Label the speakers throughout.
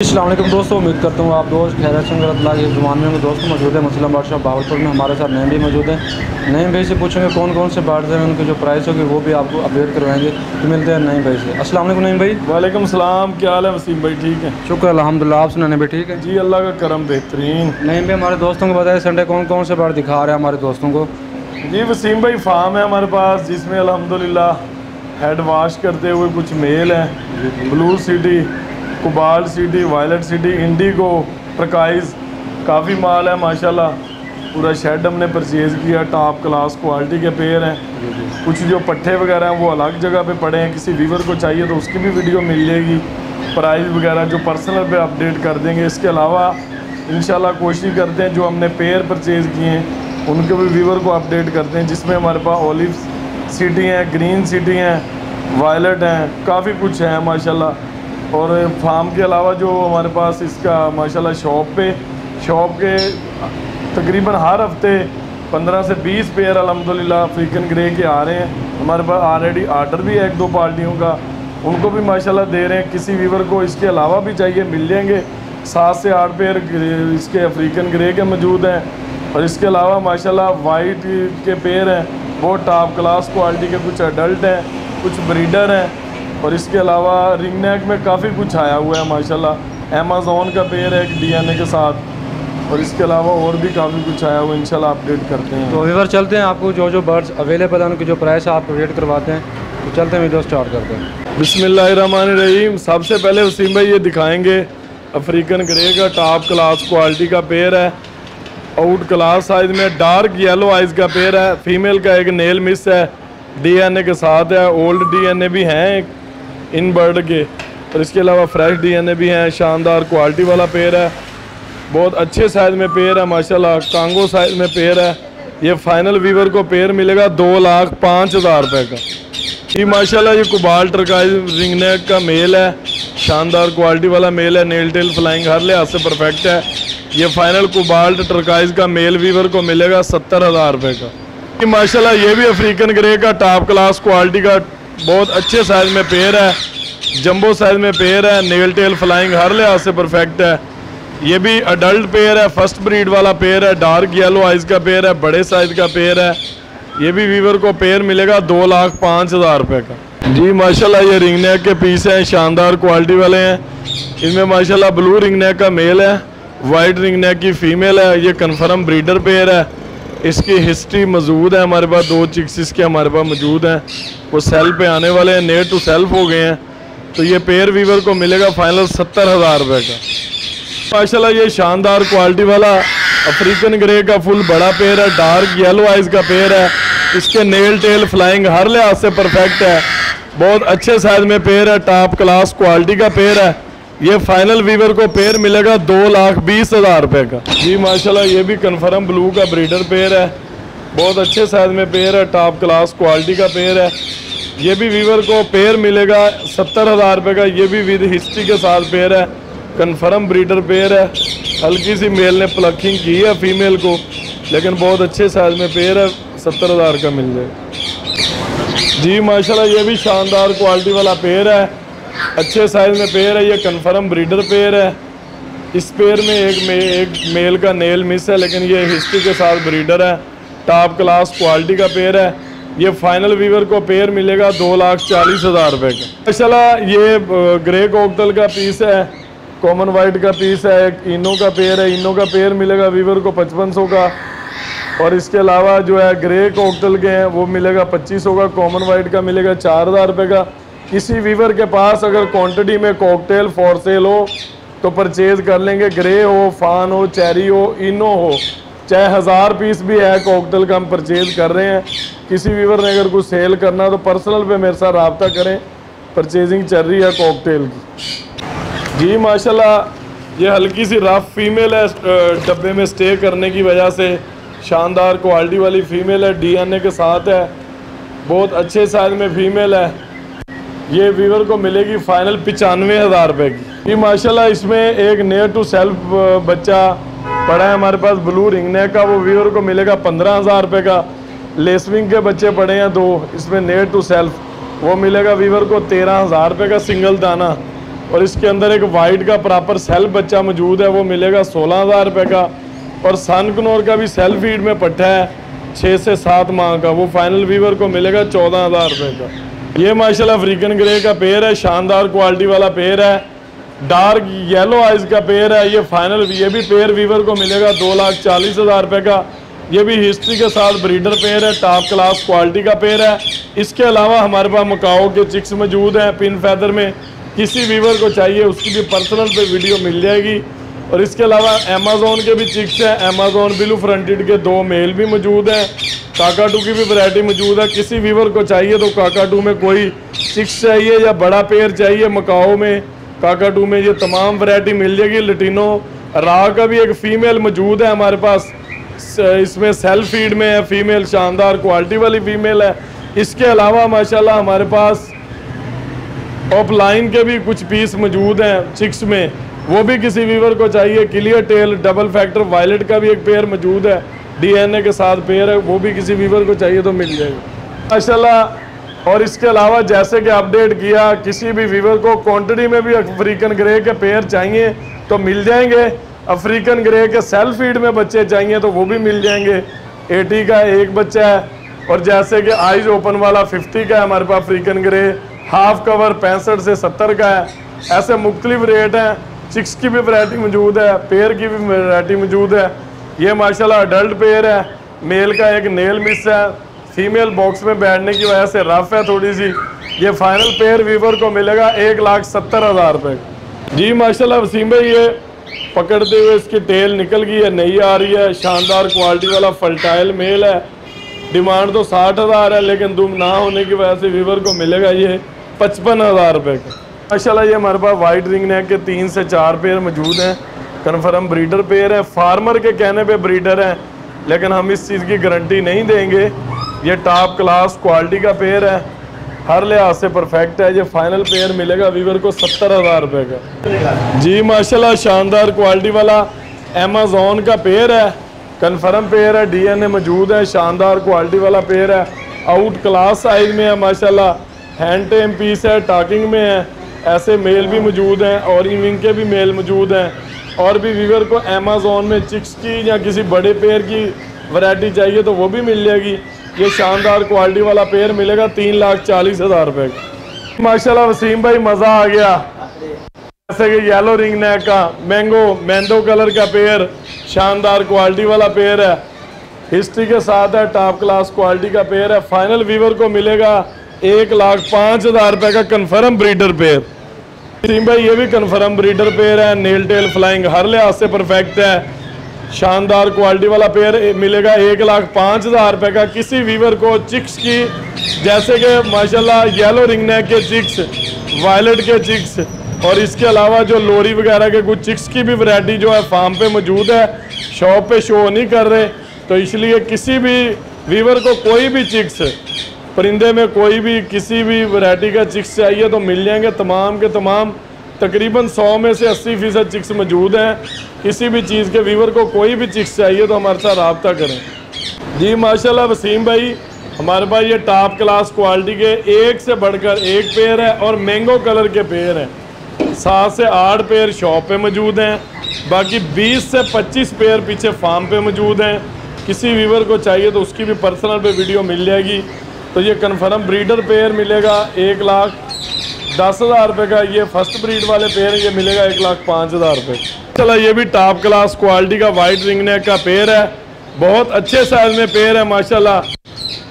Speaker 1: अस्सलाम वालेकुम दोस्तों, उम्मीद करता हूँ आप दोस्त खैरियत से होंगे। ज़ुबान में दोस्तों मौजूद है मुस्लिम बादशाह भावलपुर में। हमारे साथ नईम भी मौजूद है। नईम भाई से पूछेंगे कौन कौन से बार्ड्स हैं, उनकी जो प्राइस होगी वो भी आपको अपडेट करवाएंगे। तो मिलते हैं नईम भाई से। अस्सलाम वालेकुम नईम भाई।
Speaker 2: वालेकुम सलाम, क्या हाल है वसीम भाई? ठीक है,
Speaker 1: शुक्र अल्हम्दुलिल्लाह। आप सुनाने भाई ठीक है
Speaker 2: जी, अल्लाह का करम बेहतरीन।
Speaker 1: नईम भाई हमारे दोस्तों को बताया संडे कौन कौन से बार्ड दिखा रहे हैं हमारे दोस्तों को।
Speaker 2: जी वसीम भाई, फार्म है हमारे पास जिसमें अल्हम्दुलिल्लाह हेड वाश करते हुए कुछ मेल हैं। Blue city, cobalt city, violet city, indigo, प्रकाइज, काफ़ी माल है माशाल्लाह। पूरा शेड हमने परचेज़ किया, टॉप क्लास क्वालिटी के पेयर हैं। कुछ जो पट्टे वगैरह हैं वो अलग जगह पे पड़े हैं, किसी व्यूवर को चाहिए तो उसकी भी वीडियो मिल जाएगी। प्राइस वगैरह जो पर्सनल पे अपडेट कर देंगे। इसके अलावा इंशाल्लाह कोशिश करते हैं जो हमने पेयर परचेज़ किए हैं उनके भी व्यूवर को अपडेट करते हैं, जिसमें हमारे पास ओलिव सिटी हैं, ग्रीन सिटी हैं, वायलेट हैं, काफ़ी कुछ है माशाल्लाह। और फार्म के अलावा जो हमारे पास इसका माशाल्लाह शॉप के तकरीबन हर हफ्ते 15 से 20 पेयर अल्हम्दुलिल्लाह अफ्रीकन ग्रे के आ रहे हैं। हमारे पास ऑलरेडी आर्डर भी है एक दो पार्टियों का, उनको भी माशाल्लाह दे रहे हैं। किसी व्यूवर को इसके अलावा भी चाहिए मिल जाएंगे। 7 से 8 पेयर इसके अफ्रीकन ग्रे के मौजूद हैं। और इसके अलावा माशाल्लाह वाइट के पेयर हैं, वो टॉप क्लास क्वालिटी के, कुछ अडल्ट हैं, कुछ ब्रीडर हैं। और इसके अलावा रिंग नेक में काफ़ी कुछ आया हुआ है माशाल्लाह। अमेज़न का पेयर है एक डीएनए के साथ। और इसके अलावा और भी काफ़ी कुछ आया हुआ है, इंशाल्लाह अपडेट करते हैं।
Speaker 1: तो व्यूवर चलते हैं, आपको जो जो बर्ड्स अवेलेबल हैं उनकी जो प्राइस है आप अपडेट करवाते हैं। तो चलते हैं वीडियो स्टार्ट करते हैं।
Speaker 2: बिस्मिल्लाहिर्रहमानिर्रहीम। सबसे पहले वसीम भाई ये दिखाएंगे अफ्रीकन ग्रे का टॉप क्लास क्वालिटी का पेयर है। आउट क्लास साइज में डार्क येलो आइज का पेयर है। फीमेल का एक नेल मिस है, डीएनए के साथ है। ओल्ड डीएनए भी हैं इन बर्ड के, और इसके अलावा फ्रेश डीएनए भी हैं। शानदार क्वालिटी वाला पेयर है, बहुत अच्छे साइज़ में पेयर है माशाल्लाह। कांगो साइज़ में पेयर है। ये फाइनल वीवर को पेयर मिलेगा 2,05,000 रुपये का। ये माशाल्लाह ये कोबाल्ट टर्काइज रिंग नेक का मेल है, शानदार क्वालिटी वाला मेल है। नेल टेल फ्लाइंग हर लिहाज से परफेक्ट है। ये फाइनल कोबाल्ट टर्काइज का मेल वीवर को मिलेगा 70,000 रुपये का। ये माशाल्लाह ये भी अफ्रीकन ग्रे का टॉप क्लास क्वालिटी का बहुत अच्छे साइज़ में पेयर है, जंबो साइज़ में पेयर है। नेल टेल फ्लाइंग हर लिहाज से परफेक्ट है। ये भी अडल्ट पेयर है, फर्स्ट ब्रीड वाला पेयर है। डार्क येलो आइज का पेयर है, बड़े साइज़ का पेयर है। ये भी वीवर को पेयर मिलेगा 2,05,000 रुपये का। जी माशाल्लाह ये रिंग नेक के पीस हैं, शानदार क्वालिटी वाले हैं। इनमें माशाल्लाह ब्लू रिंग नेक का मेल है, वाइट रिंग नेक की फ़ीमेल है। ये कन्फर्म ब्रीडर पेयर है। इसकी हिस्ट्री मौजूद है हमारे पास, 2 चिक्स इसके हमारे पास मौजूद हैं, वो सेल पे आने वाले हैं, नेयर टू सेल्फ हो गए हैं। तो ये पेयर वीवर को मिलेगा फाइनल 70,000 रुपये का। माशाल्लाह ये शानदार क्वालिटी वाला अफ्रीकन ग्रे का फुल बड़ा पेयर है, डार्क येलो आइज का पेयर है। इसके नेल टेल फ्लाइंग हर लिहाज से परफेक्ट है, बहुत अच्छे साइज में पेयर है, टॉप क्लास क्वालिटी का पेयर है। ये फाइनल वीवर को पेयर मिलेगा 2,20,000 रुपये का। जी माशाल्लाह ये भी कन्फर्म ब्लू का ब्रीडर पेयर है, बहुत अच्छे साइज में पेयर है, टॉप क्लास क्वालिटी का पेयर है। ये भी वीवर को पेयर मिलेगा 70,000 रुपये का। ये भी विद हिस्ट्री के साथ पेयर है, कन्फर्म ब्रीडर पेयर है। हल्की सी मेल ने प्लकिंग की है फीमेल को, लेकिन बहुत अच्छे साइज में पेयर है, 70,000 का मिल जाएगा। जी माशाल्लाह ये भी शानदार क्वालिटी वाला पेयर है, अच्छे साइज में पेयर है। ये कन्फर्म ब्रीडर पेयर है। इस पेयर में एक मेल का नेल मिस है, लेकिन ये हिस्ट्री के साथ ब्रीडर है, टॉप क्लास क्वालिटी का पेयर है। ये फाइनल वीवर को पेयर मिलेगा 2,40,000 रुपये का। माशाल्लाह ये ग्रे कोकटल का पीस है, कॉमन वाइट का पीस है। एक इनो का पेयर है, इनो का पेयर मिलेगा वीवर को 5500 का। और इसके अलावा जो है ग्रे कोकटल के हैं वो मिलेगा 2500 का। कॉमन वाइट का मिलेगा 4,000 रुपये का। किसी वीवर के पास अगर क्वांटिटी में कॉकटेल फॉर सेल हो तो परचेज़ कर लेंगे। ग्रे हो, फान हो, चेरी हो, इनो हो, चाहे 1000 पीस भी है कॉकटेल का हम परचेज़ कर रहे हैं। किसी वीवर ने अगर कुछ सेल करना तो पर्सनल पे मेरे साथ रब्ता करें, परचेजिंग चल रही है कॉकटेल की। जी माशाल्लाह ये हल्की सी रफ फीमेल है, डब्बे में स्टे करने की वजह से शानदार क्वालिटी वाली फ़ीमेल है, डीएनए के साथ है, बहुत अच्छे साइज में फ़ीमेल है। ये वीवर को मिलेगी फाइनल 95,000 रुपये की। ये माशाल्लाह इसमें एक नेयर टू सेल्फ बच्चा पड़ा है हमारे पास ब्लू रिंग नेक का, वो वीवर को मिलेगा 15,000 रुपये का। लेसविंग के बच्चे पड़े हैं 2 इसमें नेयर टू सेल्फ, वो मिलेगा वीवर को 13,000 रुपये का सिंगल दाना। और इसके अंदर एक वाइट का प्रॉपर सेल्फ बच्चा मौजूद है, वो मिलेगा 16,000 रुपये का। और सनकनौर का भी सेल्फ फीड में पट्ठा है 6 से 7 माह का, वो फाइनल वीवर को मिलेगा 14,000 रुपये का। ये माशाल्लाह अफ्रीकन ग्रे का पेयर है, शानदार क्वालिटी वाला पेयर है, डार्क येलो आइज का पेयर है। ये फाइनल ये भी पेयर वीवर को मिलेगा 2,40,000 रुपये का। ये भी हिस्ट्री के साथ ब्रीडर पेयर है, टॉप क्लास क्वालिटी का पेयर है। इसके अलावा हमारे पास मकाओ के चिक्स मौजूद हैं पिन फैदर में, किसी वीवर को चाहिए उसकी भी पर्सनल पे वीडियो मिल जाएगी। और इसके अलावा अमेज़ॉन के भी चिक्स हैं, अमेज़ॉन ब्लू फ्रंटेड के 2 मेल भी मौजूद हैं। काकाटू की भी वैरायटी मौजूद है, किसी वीवर को चाहिए तो काकाटू में कोई चिक्स चाहिए या बड़ा पेयर चाहिए मकाओ में, काकाटू में ये तमाम वैरायटी मिल जाएगी। लटीनो रा का भी एक फ़ीमेल मौजूद है हमारे पास, इसमें सेल्फ फीड में है फीमेल, शानदार क्वालिटी वाली फीमेल है। इसके अलावा माशाल्लाह हमारे पास ऑफलाइन के भी कुछ पीस मौजूद हैं चिक्स में, वो भी किसी वीवर को चाहिए। Clear tell double factor violet का भी एक पेयर मौजूद है, DNA के साथ पेयर है, वो भी किसी वीवर को चाहिए तो मिल जाएगा माशाल्लाह। और इसके अलावा जैसे कि अपडेट किया, किसी भी वीवर को क्वांटिटी में भी अफ्रीकन ग्रे के पेयर चाहिए तो मिल जाएंगे। अफ्रीकन ग्रे के सेल्फ फीड में बच्चे चाहिए तो वो भी मिल जाएंगे। 80 का एक बच्चा है, और जैसे कि आइज ओपन वाला 50 का है हमारे पास अफ्रीकन ग्रे, हाफ कवर 65 से 70 का है। ऐसे मुख्तलिफ रेट हैं। चिक्स की भी वैरायटी मौजूद है, पेयर की भी वैरायटी मौजूद है। ये माशाल्लाह अडल्ट पेयर है, मेल का एक नेल मिस है, फीमेल बॉक्स में बैठने की वजह से रफ है थोड़ी सी। ये फाइनल पेयर वीवर को मिलेगा 1,70,000 रुपये। जी माशाल्लाह वसीम भाई, ये पकड़ते हुए इसकी टेल निकल गई है, नहीं आ रही है, शानदार क्वालिटी वाला फर्टाइल मेल है। डिमांड तो 60,000 है, लेकिन दुम ना होने की वजह से वीवर को मिलेगा ये 55,000 रुपये का। माशाल्लाह ये हमारे पास वाइट रिंग नेक के 3 से 4 पेयर मौजूद हैं, कन्फर्म ब्रीडर पेयर है। फार्मर के कहने पे ब्रीडर हैं, लेकिन हम इस चीज़ की गारंटी नहीं देंगे। ये टॉप क्लास क्वालिटी का पेयर है, हर लिहाज से परफेक्ट है। ये फाइनल पेयर मिलेगा वीवर को 70,000 रुपये का। जी माशाल्लाह शानदार क्वालिटी वाला अमेज़ॉन का पेयर है, कन्फर्म पेयर है, DNA मौजूद है, शानदार क्वालिटी वाला पेयर है, आउट क्लास साइज में है माशाल्लाह, हैंड टेम पीस है, टॉकिंग में है। ऐसे मेल भी मौजूद हैं और इविंग के भी मेल मौजूद हैं। और भी वीवर को अमेज़ॉन में चिक्स की या किसी बड़े पेयर की वैरायटी चाहिए तो वो भी मिल जाएगी। ये शानदार क्वालिटी वाला पेयर मिलेगा 3,40,000 रुपये का। माशाल्लाह वसीम भाई मज़ा आ गया। जैसे कि येलो रिंग नेक का मैंगो कलर का पेयर, शानदार क्वालिटी वाला पेयर है, हिस्ट्री के साथ है, टॉप क्लास क्वालिटी का पेयर है। फाइनल वीवर को मिलेगा 1,05,000 रुपये का कन्फर्म ब्रीडर पेयर। वसीम भाई ये भी कन्फर्म ब्रीडर पेयर है, नेल टेल फ्लाइंग हर लिहाज से परफेक्ट है, शानदार क्वालिटी वाला पेयर मिलेगा 1,05,000 रुपये का। किसी वीवर को चिक्स की, जैसे कि माशाल्लाह येलो रिंग नेक के चिक्स, वायलेट के चिक्स, और इसके अलावा जो लोरी वगैरह के कुछ चिक्स की भी वैरायटी जो है फार्म पे मौजूद है, शॉप पे शो नहीं कर रहे, तो इसलिए किसी भी वीवर को कोई भी चिक्स परिंदे में कोई भी किसी भी वैरायटी का चिक्स चाहिए तो मिल जाएंगे। तमाम के तमाम तकरीबन 100 में से 80% चिक्स मौजूद हैं। किसी भी चीज़ के वीवर को कोई भी चिक्स चाहिए तो हमारे साथ रब्ता करें। जी माशाल्लाह वसीम भाई, हमारे पास ये टॉप क्लास क्वालिटी के एक से बढ़कर एक पेयर है और मैंगो कलर के पेयर हैं। 7 से 8 पेयर शॉप पे मौजूद हैं, बाकी 20 से 25 पेयर पीछे फार्म पे मौजूद हैं। किसी वीवर को चाहिए तो उसकी भी पर्सनल पे वीडियो मिल जाएगी। तो ये कन्फर्म ब्रीडर पेयर मिलेगा 1,10,000 रुपये का। ये फर्स्ट ब्रीड वाले पेयर ये मिलेगा 1,05,000 रुपये। चला ये भी टॉप क्लास क्वालिटी का वाइट रिंग नेक का पेयर है, बहुत अच्छे साइज में पेयर है माशाल्लाह।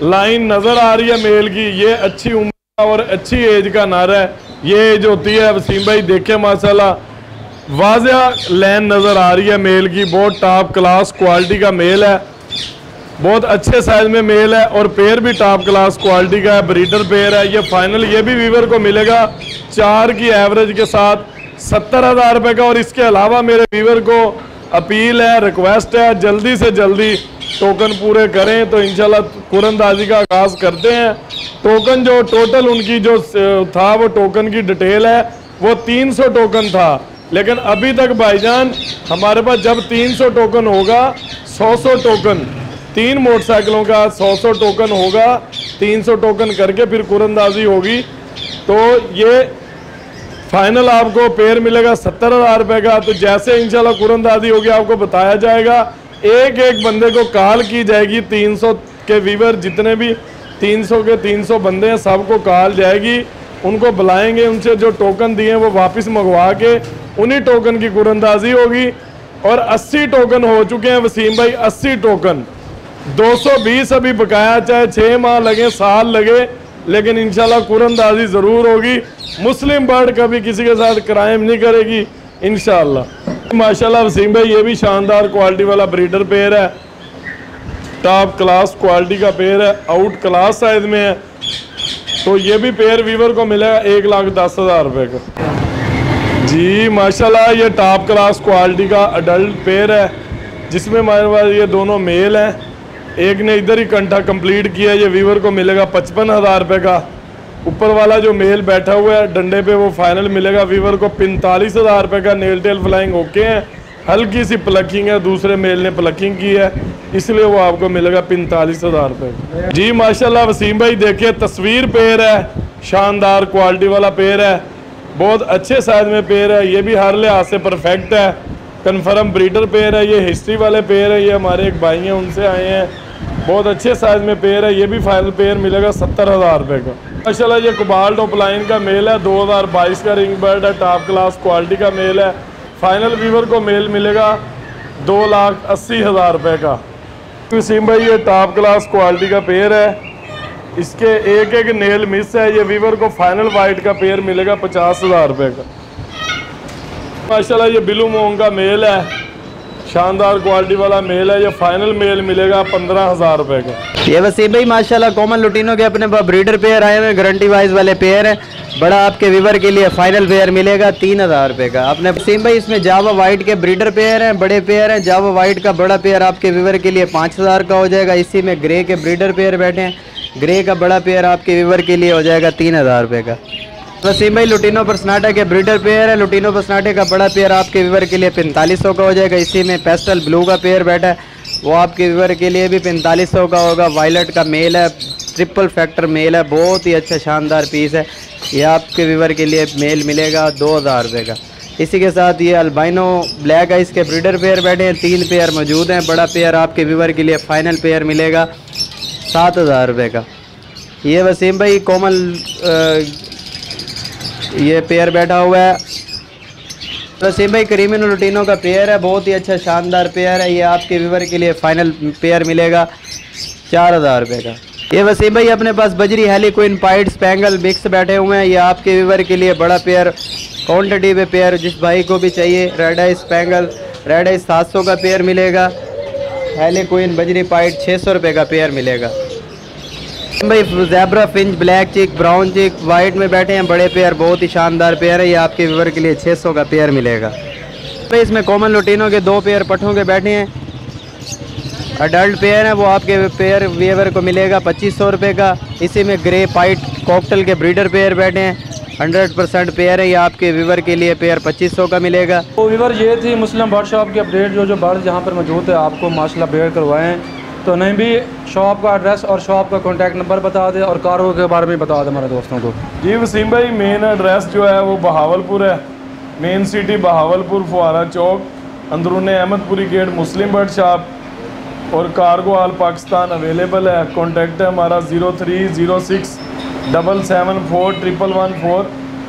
Speaker 2: लाइन नज़र आ रही है मेल की, ये अच्छी उम्र और अच्छी एज का नर है। ये एज होती है वसीम भाई, देखे माशाल्लाह वाज़ेह लाइन नज़र आ रही है मेल की, बहुत टॉप क्लास क्वालिटी का मेल है, बहुत अच्छे साइज में मेल है और पेयर भी टॉप क्लास क्वालिटी का है, ब्रीडर पेयर है। ये फाइनल ये भी वीवर को मिलेगा 4 की एवरेज के साथ 70,000 रुपये का। और इसके अलावा मेरे वीवर को अपील है, रिक्वेस्ट है, जल्दी से जल्दी टोकन पूरे करें तो इंशाल्लाह कुरंदाजी का आगाज़ करते हैं। टोकन जो टोटल उनकी जो था वो टोकन की डिटेल है, वो 300 टोकन था, लेकिन अभी तक भाईजान हमारे पास जब 300 टोकन होगा, 100 टोकन 3 मोटरसाइकिलों का 100 टोकन होगा, 300 टोकन करके फिर कुरंदाजी होगी। तो ये फाइनल आपको पेयर मिलेगा 70,000 रुपये का। तो जैसे इंशाल्लाह कुरंदाजी होगी आपको बताया जाएगा, एक एक बंदे को कॉल की जाएगी। 300 के व्यूवर जितने भी 300 के 300 बंदे हैं सबको कॉल जाएगी, उनको बुलाएंगे, उनसे जो टोकन दिए हैं वो वापस मंगवा के उन्हीं टोकन की कुरंदाजी होगी। और 80 टोकन हो चुके हैं वसीम भाई, 80 टोकन, 220 अभी बकाया, चाहे 6 माह लगे, साल लगे, लेकिन इंशाल्लाह कुरंदाजी ज़रूर होगी। मुस्लिम बर्ड कभी किसी के साथ क्राइम नहीं करेगी इंशाल्लाह। माशाल्लाह वसीम भाई ये भी शानदार क्वालिटी वाला ब्रीडर पेयर है, टॉप क्लास क्वालिटी का पेयर है, आउट क्लास साइज में है। तो ये भी पेयर वीवर को मिलेगा 1,10,000 रुपये का। जी माशाल्लाह ये टॉप क्लास क्वालिटी का अडल्ट पेयर है, जिसमें हमारे पास ये दोनों मेल हैं। एक ने इधर ही कंठा कंप्लीट किया, ये वीवर को मिलेगा 55,000 रुपये का। ऊपर वाला जो मेल बैठा हुआ है डंडे पे वो फाइनल मिलेगा वीवर को 45,000 रुपये का। नेल टेल फ्लाइंग ओके हैं, हल्की सी प्लकिंग है, दूसरे मेल ने प्लकिंग की है, इसलिए वो आपको मिलेगा 45,000 रुपये। जी माशाल्लाह वसीम भाई देखिए तस्वीर पेयर है, शानदार क्वालिटी वाला पेयर है, बहुत अच्छे साइज में पेयर है। ये भी हर लिहाज से परफेक्ट है, कन्फर्म ब्रीडर पेयर है। ये हिस्ट्री वाले पेयर है, ये हमारे एक भाई हैं उनसे आए हैं, बहुत अच्छे साइज में पेयर है। ये भी फाइनल पेयर मिलेगा 70,000 रुपये का। माशाल्लाह ये कोबाल्ट ऑफलाइन का मेल है, 2022 का रिंग बर्ड है, टॉप क्लास क्वालिटी का मेल है। फाइनल वीवर को मेल मिलेगा 2,80,000 रुपये का। वसीम भाई ये टॉप क्लास क्वालिटी का पेयर है, इसके एक एक नेल मिस है। ये वीवर को फाइनल वाइट का पेयर मिलेगा 50,000 रुपये का। माशाल्लाह ये ब्लू मोंग का मेल है, शानदार क्वालिटी वाला मेल है, ये फाइनल मेल मिलेगा 15,000 रुपये का।
Speaker 3: ये वसीम भाई माशाल्लाह कॉमन लुटीनों के अपने ब्रीडर पेयर आए हुए, गारंटी वाइज वाले पेयर हैं। बड़ा आपके वीवर के लिए फाइनल पेयर मिलेगा 3,000 रुपये का। अपने वसीम भाई इसमें जावा वाइट के ब्रीडर पेयर हैं, बड़े पेयर हैं। जावा वाइट का बड़ा पेयर आपके वीवर के लिए 5,000 का हो जाएगा। इसी में ग्रे के ब्रीडर पेयर बैठे हैं, ग्रे का बड़ा पेयर आपके वीवर के लिए हो जाएगा 3,000 रुपये का। वसीम भाई लुटीनो पर्सनाटा के ब्रीडर पेयर है, लुटीनो पर्सनाटे का बड़ा पेयर आपके वीवर के लिए 4500 का हो जाएगा। इसी में पेस्टल ब्लू का पेयर बैठा है, वो आपके वीवर के लिए भी 4500 का होगा। वायलेट का मेल है, ट्रिपल फैक्टर मेल है, बहुत ही अच्छा शानदार पीस है। ये आपके वीवर के लिए मेल मिलेगा 2,000 रुपये का। इसी के साथ ये अल्बाइनो ब्लैक आइस के ब्रीडर पेयर बैठे हैं, 3 पेयर मौजूद हैं। बड़ा पेयर आपके वीवर के लिए फाइनल पेयर मिलेगा 7,000 रुपये का। ये वसीम भाई कोमल ये पेयर बैठा हुआ है, वसीम भाई करीमिनो लुटीनो का पेयर है, बहुत ही अच्छा शानदार पेयर है। ये आपके वीवर के लिए फाइनल पेयर मिलेगा 4,000 रुपये का। ये वसीम भाई अपने पास बजरी हेलिक्विन पाइट स्पैंगल मिक्स बैठे हुए हैं, ये आपके वीवर के लिए बड़ा पेयर क्वान्टिटी पे पेयर जिस भाई को भी चाहिए। रेड आई स्पैंगल रेड आई 700 का पेयर मिलेगा, हेलिक्विन बजरी पाइट 600 रुपये का पेयर मिलेगा। भाई ज़ेब्रा फिंच ब्लैक चिक ब्राउन चिक वाइट में बैठे हैं, बड़े पेयर बहुत ही शानदार पेयर है। ये आपके व्यूअर के लिए 600 का पेयर मिलेगा। भाई इसमें कॉमन लुटीनों के 2 पेयर पट्ठों के बैठे हैं, अडल्ट पेयर है, वो आपके पेयर व्यूअर को मिलेगा 2500 रुपये का। इसी में ग्रे पाइट कॉकटेल के ब्रीडर पेयर बैठे हैं, 100% पेयर है। ये आपके व्यूअर के लिए पेयर 2500 का मिलेगा।
Speaker 1: तो व्यूअर ये थी मुस्लिम बर्ड शॉप की अपडेट, जो बर्ड यहाँ पर मौजूद है आपको माशाल्लाह बेयर करवाए हैं। तो नहीं भी शॉप का एड्रेस और शॉप का कॉन्टैक्ट नंबर बता दें और कारों के बारे में बता दें हमारे दोस्तों को।
Speaker 2: जी वसीम भाई मेन एड्रेस जो है वो बहावलपुर है, मेन सिटी बहावलपुर, फुहारा चौक, अंदरून अहमदपुरी गेट, मुस्लिम बर्ड शॉप और कार्गो ऑल पाकिस्तान अवेलेबल है। कॉन्टैक्ट है हमारा 0306774114।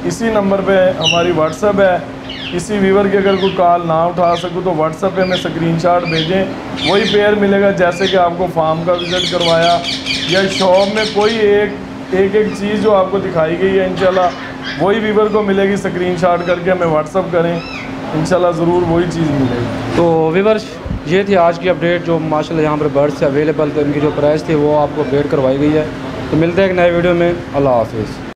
Speaker 2: इसी नंबर पे हमारी व्हाट्सएप है। किसी व्यूवर की अगर कोई कॉल ना उठा सकूँ तो व्हाट्सएप पे हमें स्क्रीनशॉट भेजें, वही पेयर मिलेगा जैसे कि आपको फार्म का विज़िट करवाया या शॉप में कोई एक चीज़ जो आपको दिखाई गई है इंशाल्लाह वही व्यूवर को मिलेगी। स्क्रीनशॉट करके हमें व्हाट्सएप करें, इंशाल्लाह ज़रूर वही चीज़ मिलेगी।
Speaker 1: तो व्यूअर्स ये थी आज की अपडेट, जो माशाल्लाह यहाँ पर बर्ड्स अवेलेबल थे, उनकी जो प्राइस थी वो आपको अपडेट करवाई गई है। तो मिलते हैं एक नए वीडियो में। अल्लाह हाफिज़।